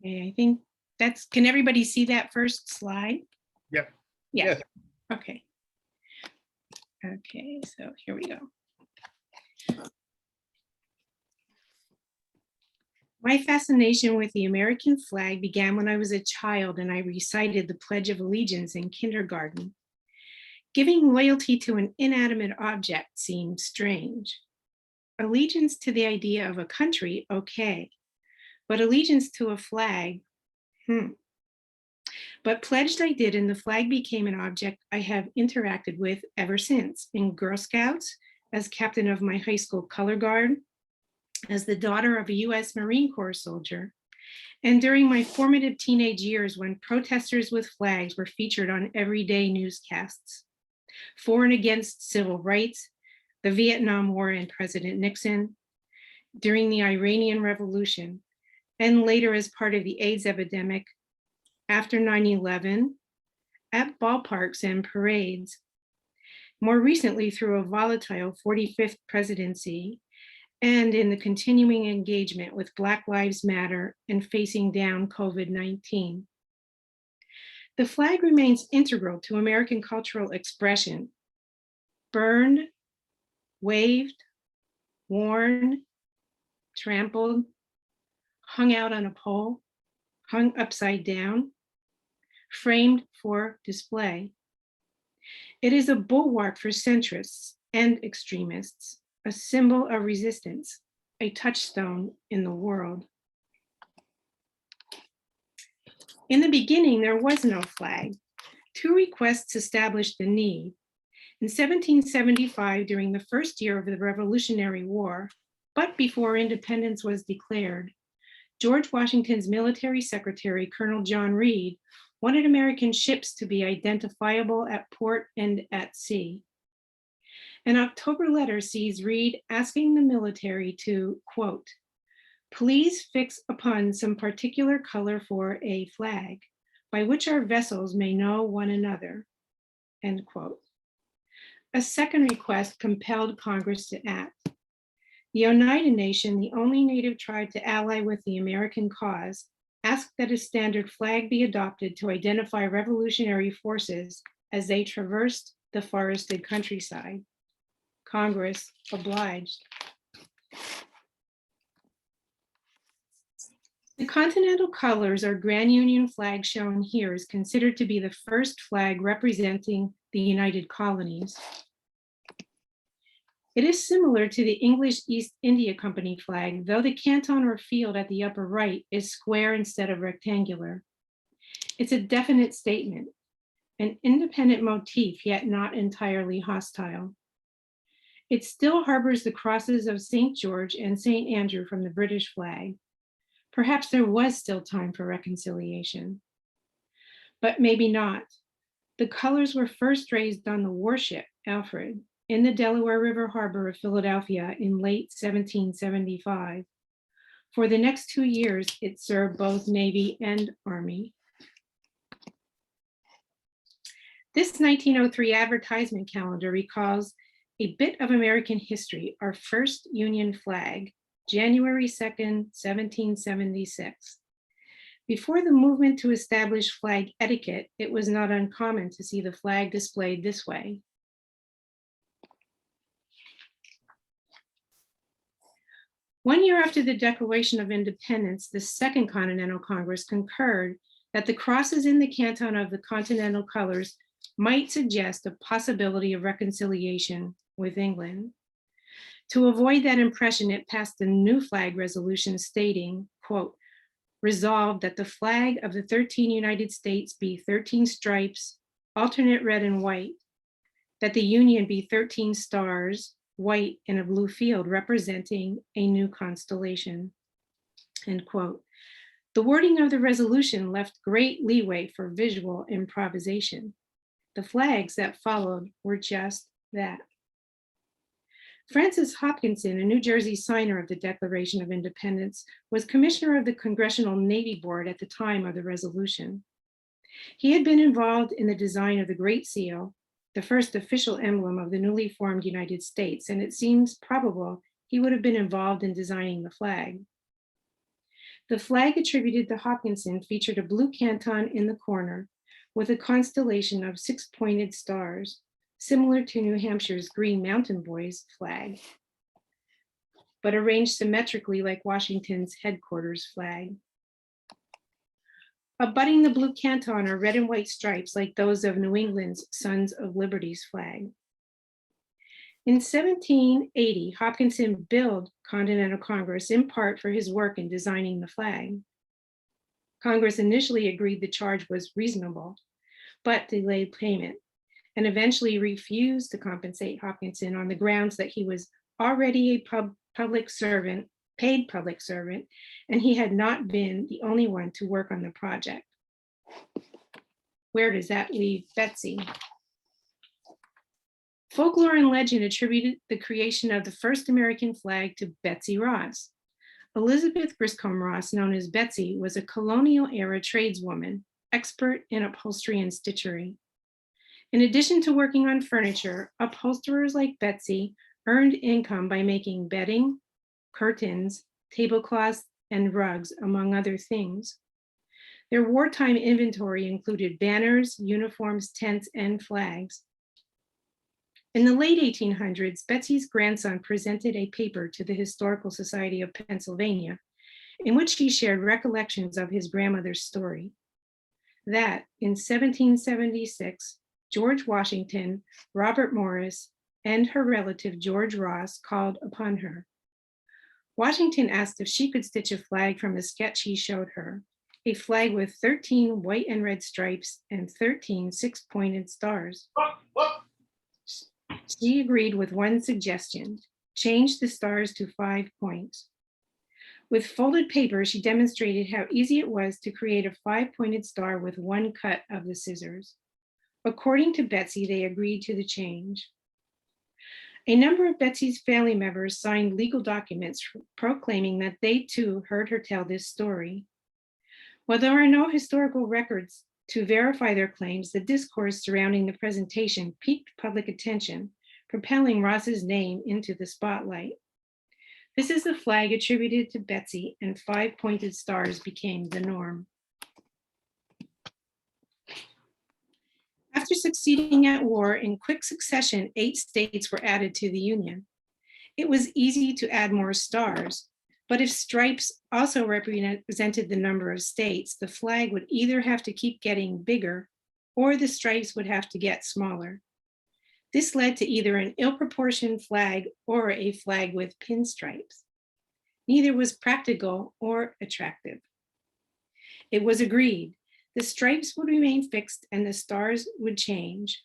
Okay, I think can everybody see that first slide? Yep. Yes. Okay. Okay, so here we go. My fascination with the American flag began when I was a child and I recited the Pledge of Allegiance in kindergarten. Giving loyalty to an inanimate object seemed strange. Allegiance to the idea of a country, okay, but allegiance to a flag, But pledged I did, and the flag became an object I have interacted with ever since, in Girl Scouts, as captain of my high school color guard, as the daughter of a US Marine Corps soldier, and during my formative teenage years when protesters with flags were featured on everyday newscasts. For and against civil rights, the Vietnam War and President Nixon, during the Iranian Revolution, and later as part of the AIDS epidemic, after 9/11, at ballparks and parades, more recently through a volatile 45th presidency, and in the continuing engagement with Black Lives Matter and facing down COVID-19. The flag remains integral to American cultural expression. Burned, waved, worn, trampled, hung out on a pole, hung upside down, framed for display. It is a bulwark for centrists and extremists, a symbol of resistance, a touchstone in the world. In the beginning, there was no flag. Two requests established the need. In 1775, during the first year of the Revolutionary War, but before independence was declared, George Washington's military secretary, Colonel John Reed, wanted American ships to be identifiable at port and at sea. An October letter sees Reed asking the military to, quote, "Please fix upon some particular color for a flag, by which our vessels may know one another," end quote. A second request compelled Congress to act. The Oneida Nation, the only Native tribe to ally with the American cause, asked that a standard flag be adopted to identify revolutionary forces as they traversed the forested countryside. Congress obliged. The continental colors or Grand Union flag shown here is considered to be the first flag representing the United Colonies. It is similar to the English East India Company flag, though the canton or field at the upper right is square instead of rectangular. It's a definite statement, an independent motif, yet not entirely hostile. It still harbors the crosses of St. George and St. Andrew from the British flag. Perhaps there was still time for reconciliation, but maybe not. The colors were first raised on the warship Alfred in the Delaware River harbor of Philadelphia in late 1775. For the next 2 years, it served both Navy and Army. This 1903 advertisement calendar recalls a bit of American history, our first Union flag, January 2nd, 1776. Before the movement to establish flag etiquette, it was not uncommon to see the flag displayed this way. One year after the Declaration of Independence, the Second Continental Congress concurred that the crosses in the canton of the continental colors might suggest a possibility of reconciliation with England. To avoid that impression, it passed a new flag resolution stating, quote, "Resolved that the flag of the 13 United States be 13 stripes, alternate red and white, that the Union be 13 stars, white in a blue field representing a new constellation," end quote. The wording of the resolution left great leeway for visual improvisation. The flags that followed were just that. Francis Hopkinson, a New Jersey signer of the Declaration of Independence, was commissioner of the Congressional Navy Board at the time of the resolution. He had been involved in the design of the Great Seal, the first official emblem of the newly formed United States, and it seems probable he would have been involved in designing the flag. The flag attributed to Hopkinson featured a blue canton in the corner with a constellation of six-pointed stars, similar to New Hampshire's Green Mountain Boys flag, but arranged symmetrically like Washington's headquarters flag. Abutting the blue canton are red and white stripes like those of New England's Sons of Liberty's flag. In 1780, Hopkinson billed Continental Congress in part for his work in designing the flag. Congress initially agreed the charge was reasonable, but delayed payment, and eventually refused to compensate Hopkinson on the grounds that he was already a paid public servant, and he had not been the only one to work on the project. Where does that leave Betsy? Folklore and legend attributed the creation of the first American flag to Betsy Ross. Elizabeth Griscom Ross, known as Betsy, was a colonial era tradeswoman, expert in upholstery and stitchery. In addition to working on furniture, upholsterers like Betsy earned income by making bedding, curtains, tablecloths, and rugs, among other things. Their wartime inventory included banners, uniforms, tents, and flags. In the late 1800s, Betsy's grandson presented a paper to the Historical Society of Pennsylvania, in which he shared recollections of his grandmother's story. That in 1776, George Washington, Robert Morris, and her relative George Ross called upon her. Washington asked if she could stitch a flag from a sketch he showed her, a flag with 13 white and red stripes and 13 six-pointed stars. She agreed with one suggestion: change the stars to 5 points. With folded paper, she demonstrated how easy it was to create a 5-pointed star with one cut of the scissors. According to Betsy, they agreed to the change. A number of Betsy's family members signed legal documents proclaiming that they too heard her tell this story. While there are no historical records to verify their claims, the discourse surrounding the presentation piqued public attention, propelling Ross's name into the spotlight. This is the flag attributed to Betsy, and 5-pointed stars became the norm. After succeeding at war in quick succession, 8 states were added to the Union. It was easy to add more stars, but if stripes also represented the number of states, the flag would either have to keep getting bigger or the stripes would have to get smaller. This led to either an ill-proportioned flag or a flag with pinstripes. Neither was practical or attractive. It was agreed the stripes would remain fixed and the stars would change.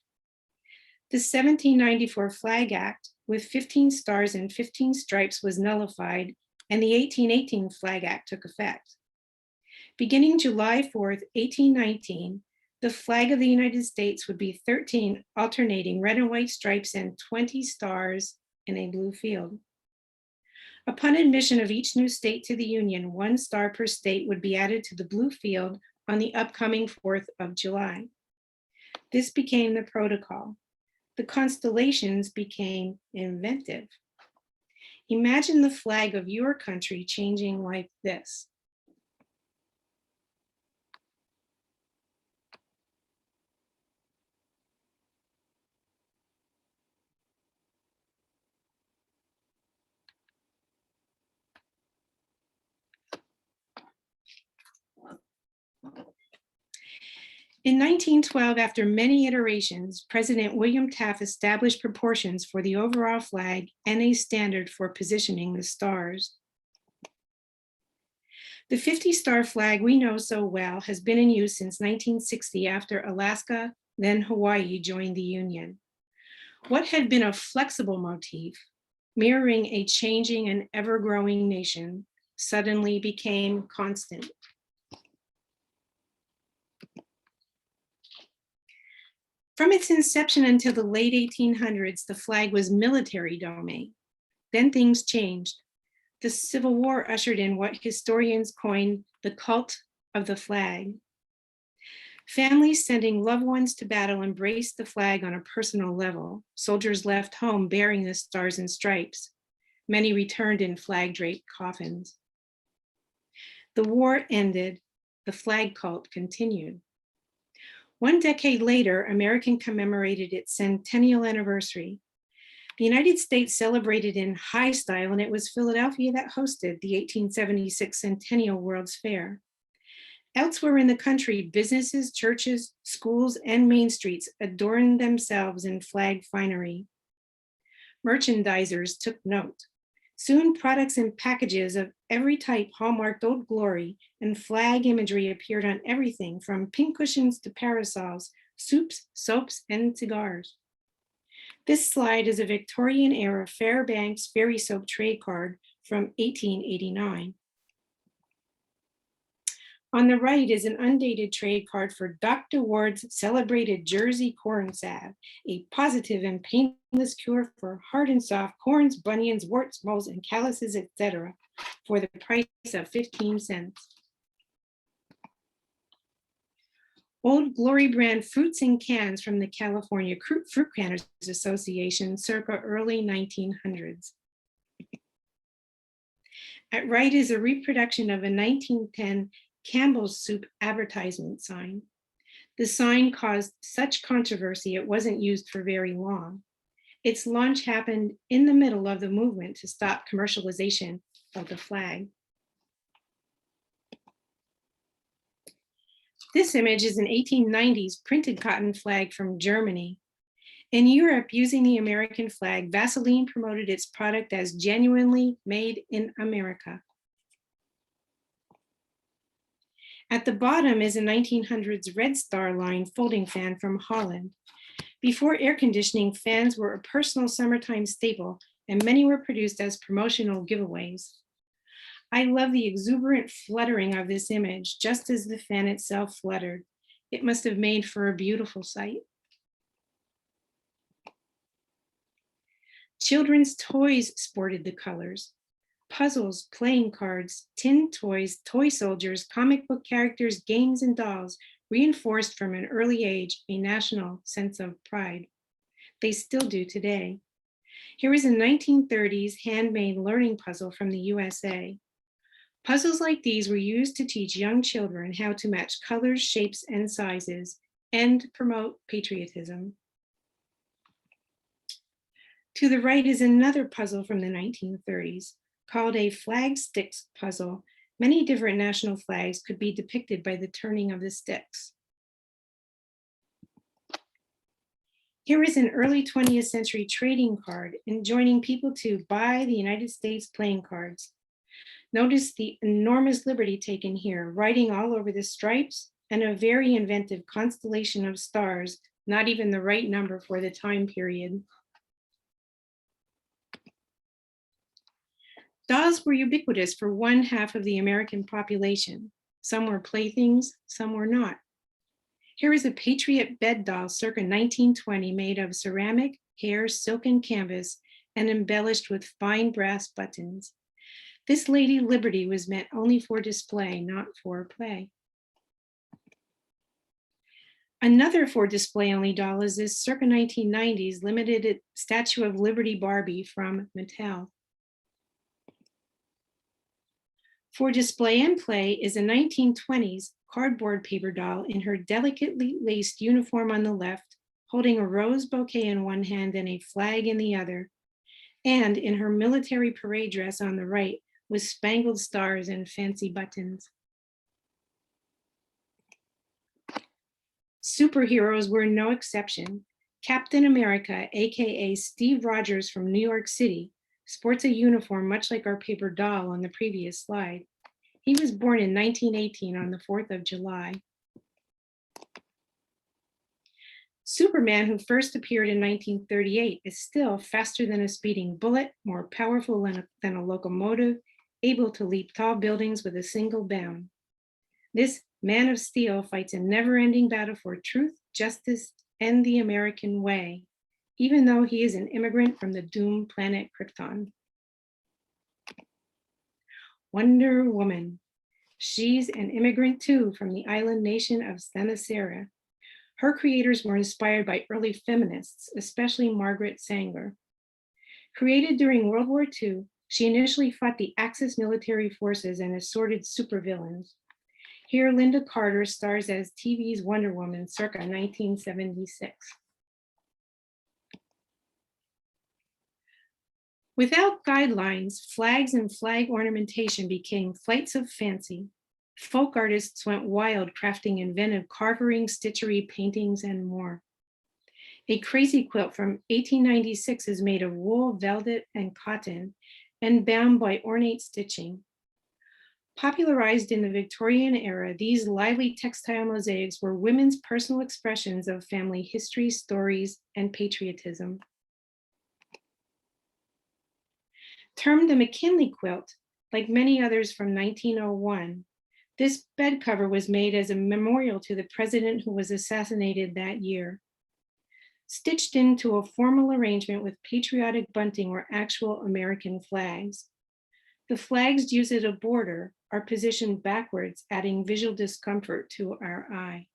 The 1794 Flag Act, with 15 stars and 15 stripes, was nullified, and the 1818 Flag Act took effect. Beginning July 4th, 1819, the flag of the United States would be 13 alternating red and white stripes and 20 stars in a blue field. Upon admission of each new state to the Union, 1 star per state would be added to the blue field on the upcoming 4th of July. This became the protocol. The constellations became inventive. Imagine the flag of your country changing like this. In 1912, after many iterations, President William Taft established proportions for the overall flag and a standard for positioning the stars. The 50-star flag we know so well has been in use since 1960 after Alaska, then Hawaii, joined the Union. What had been a flexible motif, mirroring a changing and ever-growing nation, suddenly became constant. From its inception until the late 1800s, the flag was military domain. Then things changed. The Civil War ushered in what historians coined the cult of the flag. Families sending loved ones to battle embraced the flag on a personal level. Soldiers left home bearing the stars and stripes. Many returned in flag-draped coffins. The war ended, the flag cult continued. One decade later, America commemorated its centennial anniversary. The United States celebrated in high style, and it was Philadelphia that hosted the 1876 Centennial World's Fair. Elsewhere in the country, businesses, churches, schools, and main streets adorned themselves in flag finery. Merchandisers took note. Soon, products and packages of every type hallmarked Old Glory, and flag imagery appeared on everything from pincushions to parasols, soups, soaps, and cigars. This slide is a Victorian-era Fairbanks Fairy Soap trade card from 1889. On the right is an undated trade card for Dr. Ward's celebrated Jersey corn salve, a positive and painless cure for hard and soft corns, bunions, warts, moles, and calluses, etc., for the price of 15 cents. Old Glory brand fruits in cans from the California Fruit Canners Association circa early 1900s. At right is a reproduction of a 1910 Campbell's Soup advertisement sign. The sign caused such controversy it wasn't used for very long. Its launch happened in the middle of the movement to stop commercialization of the flag. This image is an 1890s printed cotton flag from Germany. In Europe, using the American flag, Vaseline promoted its product as genuinely made in America. At the bottom is a 1900s Red Star line folding fan from Holland. Before air conditioning, fans were a personal summertime staple, and many were produced as promotional giveaways. I love the exuberant fluttering of this image, just as the fan itself fluttered. It must have made for a beautiful sight. Children's toys sported the colors. Puzzles, playing cards, tin toys, toy soldiers, comic book characters, games, and dolls reinforced from an early age a national sense of pride. They still do today. Here is a 1930s handmade learning puzzle from the USA. Puzzles like these were used to teach young children how to match colors, shapes, and sizes, and promote patriotism. To the right is another puzzle from the 1930s. Called a flag sticks puzzle. Many different national flags could be depicted by the turning of the sticks. Here is an early 20th century trading card enjoining people to buy the United States playing cards. Notice the enormous liberty taken here, writing all over the stripes and a very inventive constellation of stars, not even the right number for the time period. Dolls were ubiquitous for one half of the American population. Some were playthings, some were not. Here is a Patriot bed doll circa 1920 made of ceramic, hair, silk, and canvas, and embellished with fine brass buttons. This Lady Liberty was meant only for display, not for play. Another for display only doll is this circa 1990s limited Statue of Liberty Barbie from Mattel. For display and play is a 1920s cardboard paper doll in her delicately laced uniform on the left, holding a rose bouquet in one hand and a flag in the other, and in her military parade dress on the right with spangled stars and fancy buttons. Superheroes were no exception. Captain America, aka Steve Rogers from New York City, sports a uniform much like our paper doll on the previous slide. He was born in 1918 on the 4th of July. Superman, who first appeared in 1938, is still faster than a speeding bullet, more powerful than a locomotive, able to leap tall buildings with a single bound. This man of steel fights a never-ending battle for truth, justice, and the American way, even though he is an immigrant from the doomed planet Krypton. Wonder Woman. She's an immigrant too from the island nation of Themyscira. Her creators were inspired by early feminists, especially Margaret Sanger. Created during World War II, She initially fought the Axis military forces and assorted supervillains. Here, Linda Carter stars as TV's Wonder Woman circa 1976. Without guidelines, flags and flag ornamentation became flights of fancy. Folk artists went wild, crafting inventive carving, stitchery, paintings, and more. A crazy quilt from 1896 is made of wool, velvet, and cotton, and bound by ornate stitching. Popularized in the Victorian era, these lively textile mosaics were women's personal expressions of family history, stories, and patriotism. Termed the McKinley quilt, like many others from 1901, this bed cover was made as a memorial to the president who was assassinated that year. Stitched into a formal arrangement with patriotic bunting or actual American flags. The flags used as a border are positioned backwards, adding visual discomfort to our eye.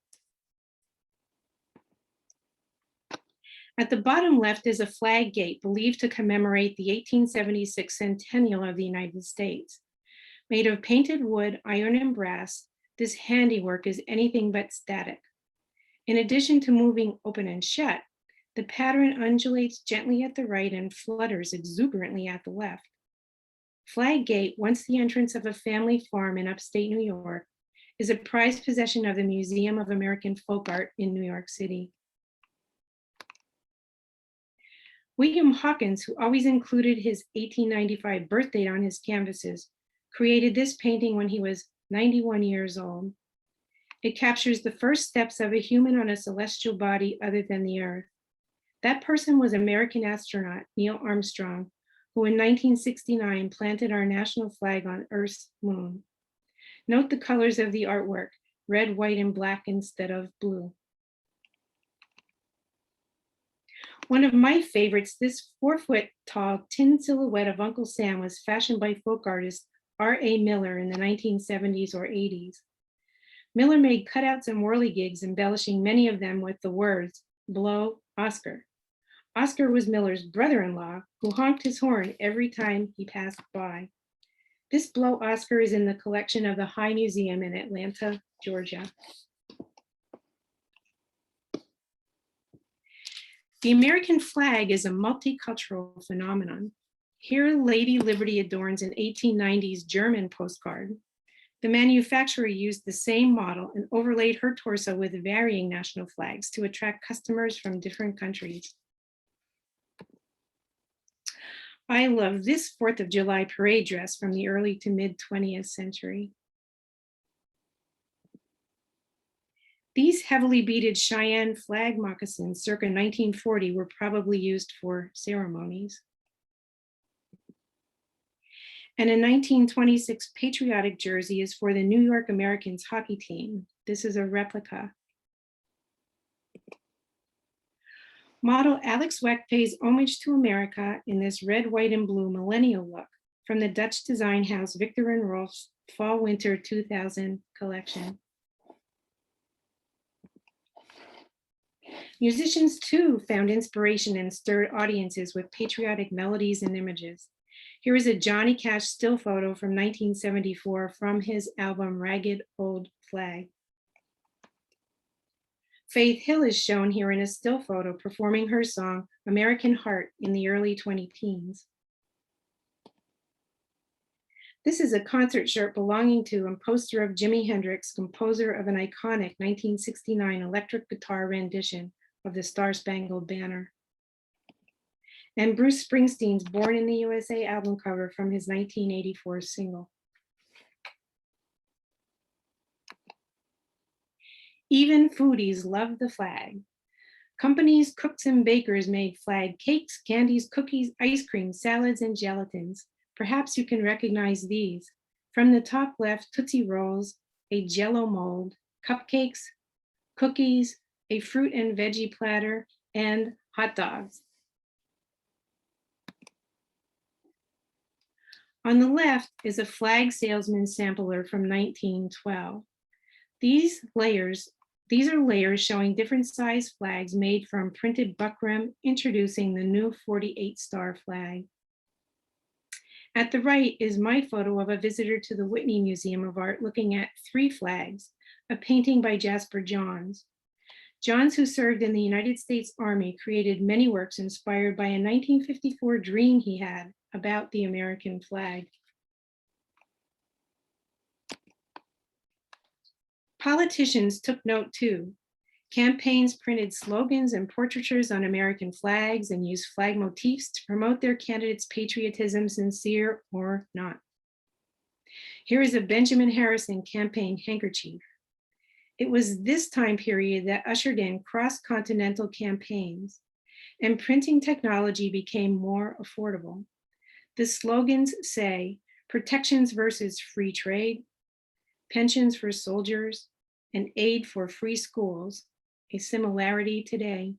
At the bottom left is a flag gate believed to commemorate the 1876 centennial of the United States. Made of painted wood, iron, and brass, this handiwork is anything but static. In addition to moving open and shut, the pattern undulates gently at the right and flutters exuberantly at the left. Flag Gate, once the entrance of a family farm in upstate New York, is a prized possession of the Museum of American Folk Art in New York City. William Hawkins, who always included his 1895 birth date on his canvases, created this painting when he was 91 years old. It captures the first steps of a human on a celestial body other than the Earth. That person was American astronaut Neil Armstrong, who in 1969 planted our national flag on Earth's moon. Note the colors of the artwork, red, white, and black instead of blue. One of my favorites, this 4-foot-tall tin silhouette of Uncle Sam was fashioned by folk artist R.A. Miller in the 1970s or 80s. Miller made cutouts and whirligigs, embellishing many of them with the words, "Blow, Oscar." Oscar was Miller's brother-in-law, who honked his horn every time he passed by. This Blow Oscar is in the collection of the High Museum in Atlanta, Georgia. The American flag is a multicultural phenomenon. Here, Lady Liberty adorns an 1890s German postcard. The manufacturer used the same model and overlaid her torso with varying national flags to attract customers from different countries. I love this 4th of July parade dress from the early to mid 20th century. These heavily beaded Cheyenne flag moccasins circa 1940 were probably used for ceremonies. And a 1926 patriotic jersey is for the New York Americans hockey team. This is a replica. Model Alex Weck pays homage to America in this red, white, and blue millennial look from the Dutch design house Victor and Rolf's Fall/Winter 2000 collection. Musicians too found inspiration and stirred audiences with patriotic melodies and images. Here is a Johnny Cash still photo from 1974 from his album Ragged Old Flag. Faith Hill is shown here in a still photo performing her song American Heart in the early 20-teens. This is a concert shirt belonging to and poster of Jimi Hendrix, composer of an iconic 1969 electric guitar rendition of the Star-Spangled Banner. And Bruce Springsteen's Born in the USA album cover from his 1984 single. Even foodies love the flag. Companies, cooks, and bakers made flag cakes, candies, cookies, ice cream, salads, and gelatins. Perhaps you can recognize these. From the top left, Tootsie Rolls, a Jell-O mold, cupcakes, cookies, a fruit and veggie platter, and hot dogs. On the left is a flag salesman sampler from 1912. These are layers showing different size flags made from printed buckram, introducing the new 48-star flag. At the right is my photo of a visitor to the Whitney Museum of Art looking at three flags, a painting by Jasper Johns. Johns, who served in the United States Army, created many works inspired by a 1954 dream he had about the American flag. Politicians took note too. Campaigns printed slogans and portraitures on American flags and used flag motifs to promote their candidates' patriotism, sincere or not. Here is a Benjamin Harrison campaign handkerchief. It was this time period that ushered in cross-continental campaigns, and printing technology became more affordable. The slogans say, protections versus free trade, pensions for soldiers, and aid for free schools, a similarity today.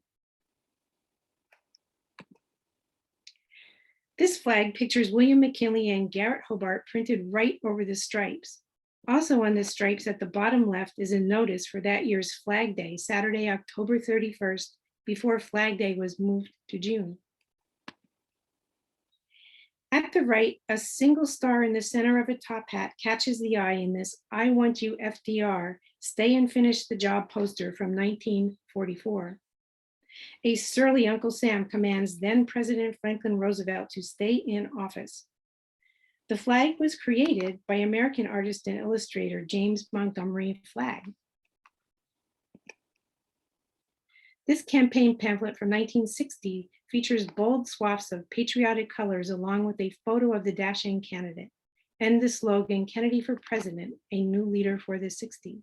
This flag pictures William McKinley and Garrett Hobart printed right over the stripes. Also on the stripes at the bottom left is a notice for that year's Flag Day, Saturday, October 31st, before Flag Day was moved to June. At the right, a single star in the center of a top hat catches the eye in this "I want you FDR, stay and finish the job" poster from 1944. A surly Uncle Sam commands then President Franklin Roosevelt to stay in office. The flag was created by American artist and illustrator James Montgomery Flagg. This campaign pamphlet from 1960 features bold swaths of patriotic colors along with a photo of the dashing candidate and the slogan, "Kennedy for President, a new leader for the 60s.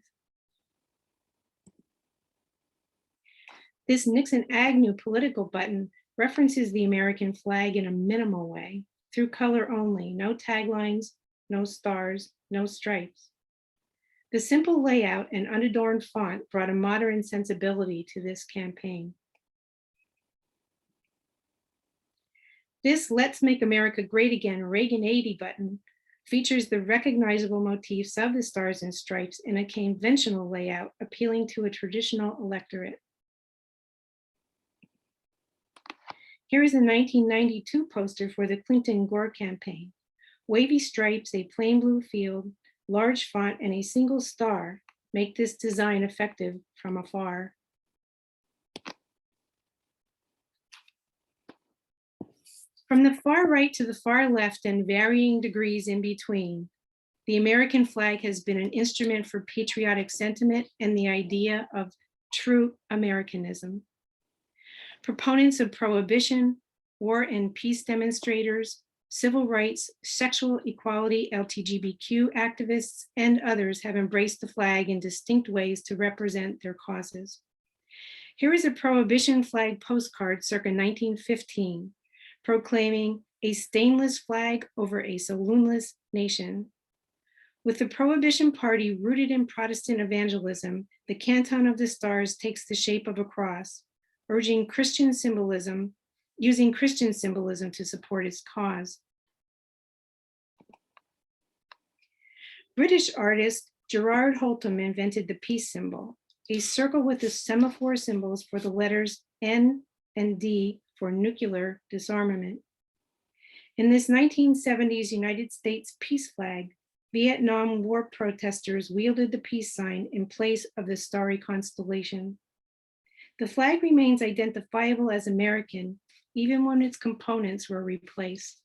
This Nixon-Agnew political button references the American flag in a minimal way, through color only, no taglines, no stars, no stripes. The simple layout and unadorned font brought a modern sensibility to this campaign. This "Let's Make America Great Again" Reagan 80 button features the recognizable motifs of the stars and stripes in a conventional layout appealing to a traditional electorate. Here is a 1992 poster for the Clinton-Gore campaign. Wavy stripes, a plain blue field, large font, and a single star make this design effective from afar. From the far right to the far left and varying degrees in between, the American flag has been an instrument for patriotic sentiment and the idea of true Americanism. Proponents of prohibition, war and peace demonstrators, civil rights, sexual equality, LGBTQ activists, and others have embraced the flag in distinct ways to represent their causes. Here is a prohibition flag postcard circa 1915, proclaiming "a stainless flag over a saloonless nation." With the Prohibition Party rooted in Protestant evangelism, the Canton of the Stars takes the shape of a cross, using Christian symbolism to support its cause. British artist Gerard Holtham invented the peace symbol, a circle with the semaphore symbols for the letters N and D for nuclear disarmament. In this 1970s United States peace flag, Vietnam War protesters wielded the peace sign in place of the starry constellation. The flag remains identifiable as American, even when its components were replaced.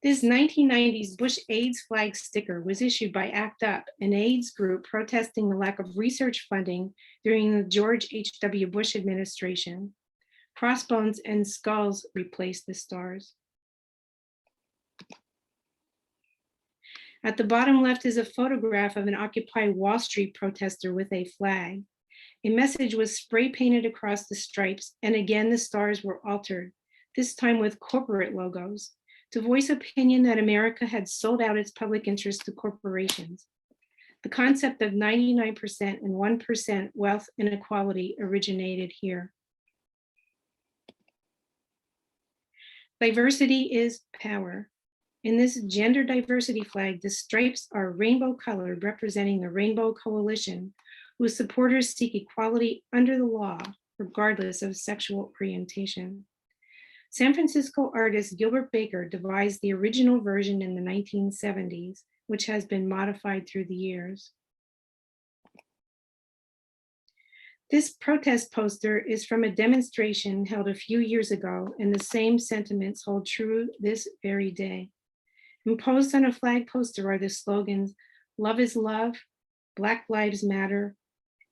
This 1990s Bush AIDS flag sticker was issued by ACT UP, an AIDS group protesting the lack of research funding during the George H.W. Bush administration. Crossbones and skulls replaced the stars. At the bottom left is a photograph of an Occupy Wall Street protester with a flag. A message was spray painted across the stripes, and again the stars were altered, this time with corporate logos, to voice opinion that America had sold out its public interest to corporations. The concept of 99% and 1% wealth inequality originated here. Diversity is power. In this gender diversity flag, the stripes are rainbow colored, representing the Rainbow Coalition, whose supporters seek equality under the law, regardless of sexual orientation. San Francisco artist Gilbert Baker devised the original version in the 1970s, which has been modified through the years. This protest poster is from a demonstration held a few years ago, and the same sentiments hold true this very day. Imposed on a flag poster are the slogans, "Love is love," "Black Lives Matter,"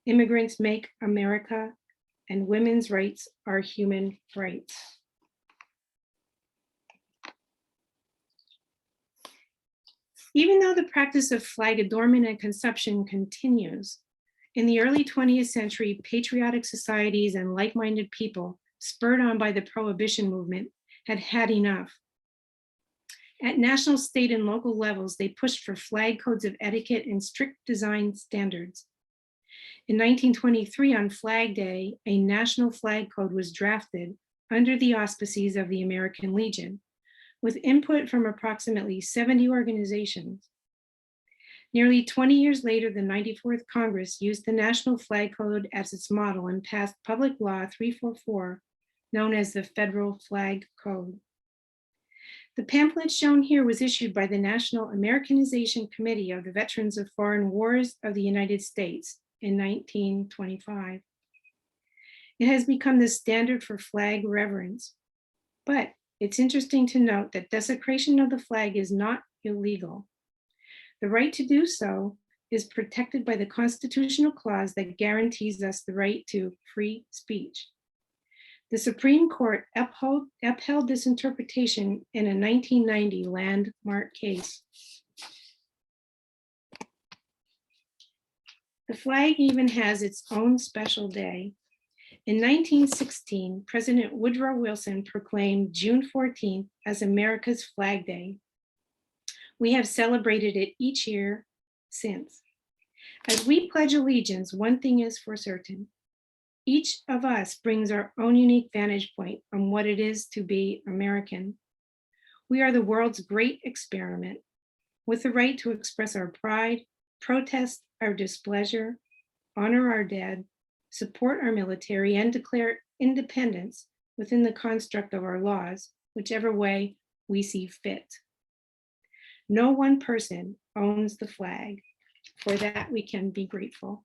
"Immigrants make America," and "Women's rights are human rights." Even though the practice of flag adornment and consumption continues, in the early 20th century, patriotic societies and like-minded people, spurred on by the Prohibition movement, had had enough. At national, state, and local levels, they pushed for flag codes of etiquette and strict design standards. In 1923, on Flag Day, a national flag code was drafted under the auspices of the American Legion, with input from approximately 70 organizations. Nearly 20 years later, the 94th Congress used the National Flag Code as its model and passed Public Law 344, known as the Federal Flag Code. The pamphlet shown here was issued by the National Americanization Committee of the Veterans of Foreign Wars of the United States in 1925. It has become the standard for flag reverence, but it's interesting to note that desecration of the flag is not illegal. The right to do so is protected by the constitutional clause that guarantees us the right to free speech. The Supreme Court upheld this interpretation in a 1990 landmark case. The flag even has its own special day. In 1916, President Woodrow Wilson proclaimed June 14th as America's Flag Day. We have celebrated it each year since. As we pledge allegiance, one thing is for certain. Each of us brings our own unique vantage point on what it is to be American. We are the world's great experiment, with the right to express our pride, protest our displeasure, honor our dead, support our military, and declare independence within the construct of our laws, whichever way we see fit. No one person owns the flag. For that, we can be grateful.